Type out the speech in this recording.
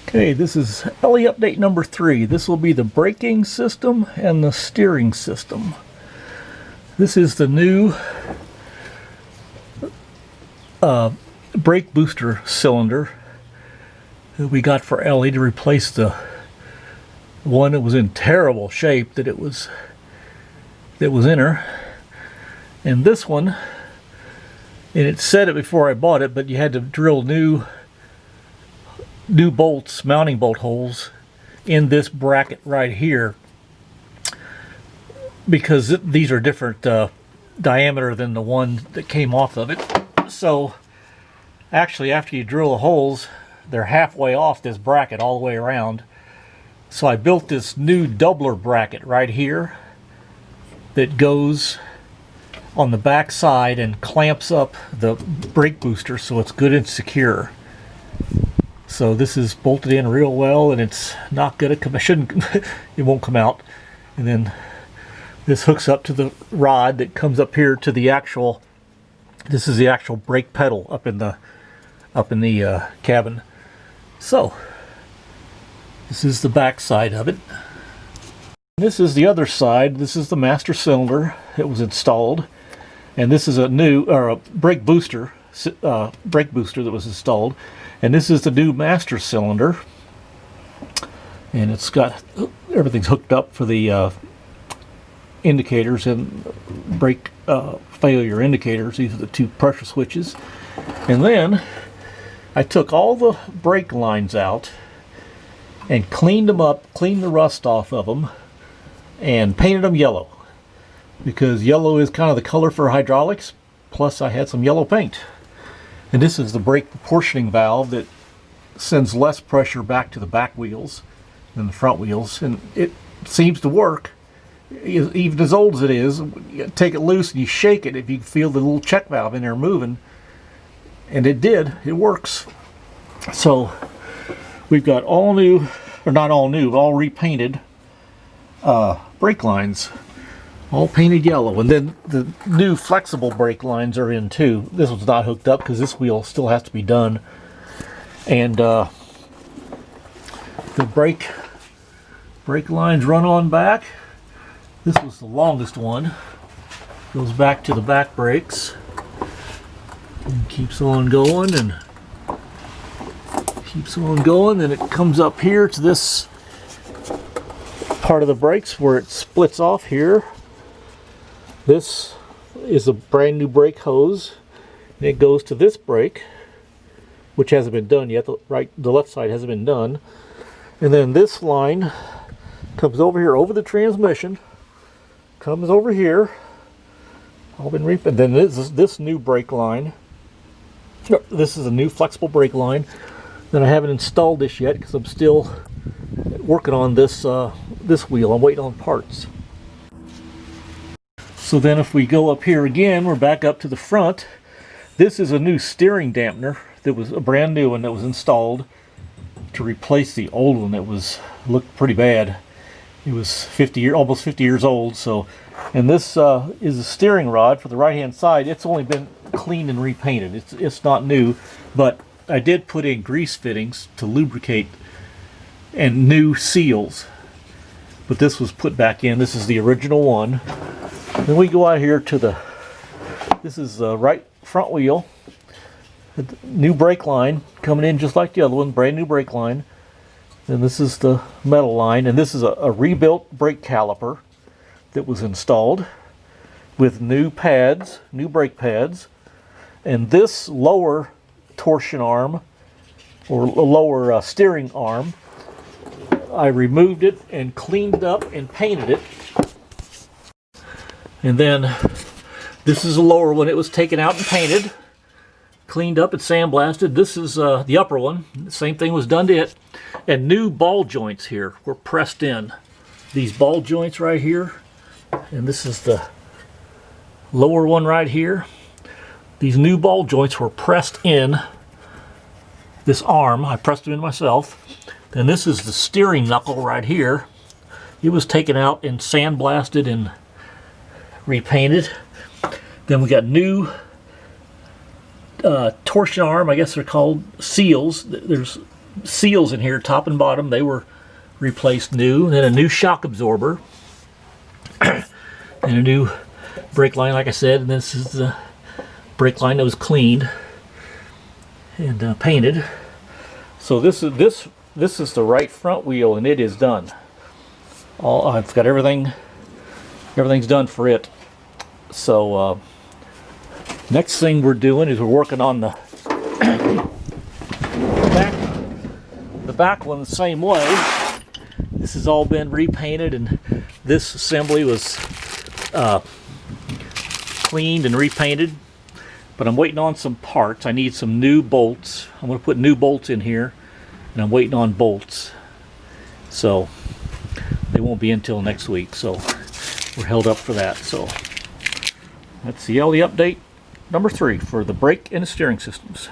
Okay, this is Ellie update number 3. This will be the braking system and the steering system. This is the new brake booster cylinder that we got for Ellie to replace the one that was in terrible shape that was in her. And this one, and it said it before I bought it, but you had to drill new bolts, mounting bolt holes in this bracket right here, because these are different diameter than the one that came off of it. So actually, after you drill the holes, they're halfway off this bracket all the way around. So I built this new doubler bracket right here that goes on the back side and clamps up the brake booster so it's good and secure. So this is bolted in real well, and it's not gonna come. It won't come out. And then this hooks up to the rod that comes up here to the actual. This is the actual brake pedal up in the cabin. So this is the back side of it. This is the other side. This is the master cylinder that was installed, and this is a new a brake booster that was installed. And this is the new master cylinder, and it's got everything's hooked up for the indicators and brake failure indicators. These are the two pressure switches. And then I took all the brake lines out and cleaned them up, cleaned the rust off of them, and painted them yellow, because yellow is kind of the color for hydraulics. Plus I had some yellow paint. And this is the brake proportioning valve that sends less pressure back to the back wheels than the front wheels, and it seems to work. Even as old as it is, you take it loose and you shake it, if you feel the little check valve in there moving, and it did. It works. So we've got all new, or not all new, all repainted brake lines. All painted yellow, and then the new flexible brake lines are in too. This one's not hooked up because this wheel still has to be done. And the brake lines run on back. This was the longest one. Goes back to the back brakes and keeps on going and keeps on going. Then it comes up here to this part of the brakes where it splits off here. This is a brand new brake hose, and it goes to this brake, which hasn't been done yet. The left side hasn't been done. And then this line comes over here over the transmission, comes over here, all been and then this new brake line. This is a new flexible brake line. Then I haven't installed this yet because I'm still working on this wheel. I'm waiting on parts. So then if we go up here again, we're back up to the front. This is a new steering dampener that was a brand new one that was installed to replace the old one that looked pretty bad. It was almost 50 years old. So, and this is a steering rod for the right hand side. It's only been cleaned and repainted. It's not new, but I did put in grease fittings to lubricate and new seals. But this was put back in. This is the original one. Then we go out here to this is the right front wheel. New brake line coming in just like the other one, brand new brake line. And this is the metal line, and this is a rebuilt brake caliper that was installed with new pads, new brake pads. And this lower torsion arm, or lower steering arm, I removed it and cleaned it up and painted it. And then this is a lower one. It was taken out and painted, cleaned up and sandblasted. This is the upper one. The same thing was done to it. And new ball joints here were pressed in. These ball joints right here. And this is the lower one right here. These new ball joints were pressed in this arm. I pressed them in myself. Then this is the steering knuckle right here. It was taken out and sandblasted and repainted. Then we got new torsion arm, I guess they're called seals. There's seals in here, top and bottom, they were replaced new. And then a new shock absorber. And a new brake line, like I said. And this is the brake line that was cleaned and painted. So this is the right front wheel, and it is done. I've got everything's done for it. So next thing we're doing is we're working on the back one the same way. This has all been repainted, and this assembly was cleaned and repainted. But I'm waiting on some parts. I need some new bolts. I'm going to put new bolts in here, and I'm waiting on bolts. So they won't be until next week. So we're held up for that. So that's the Ellie update number 3 for the brake and the steering systems.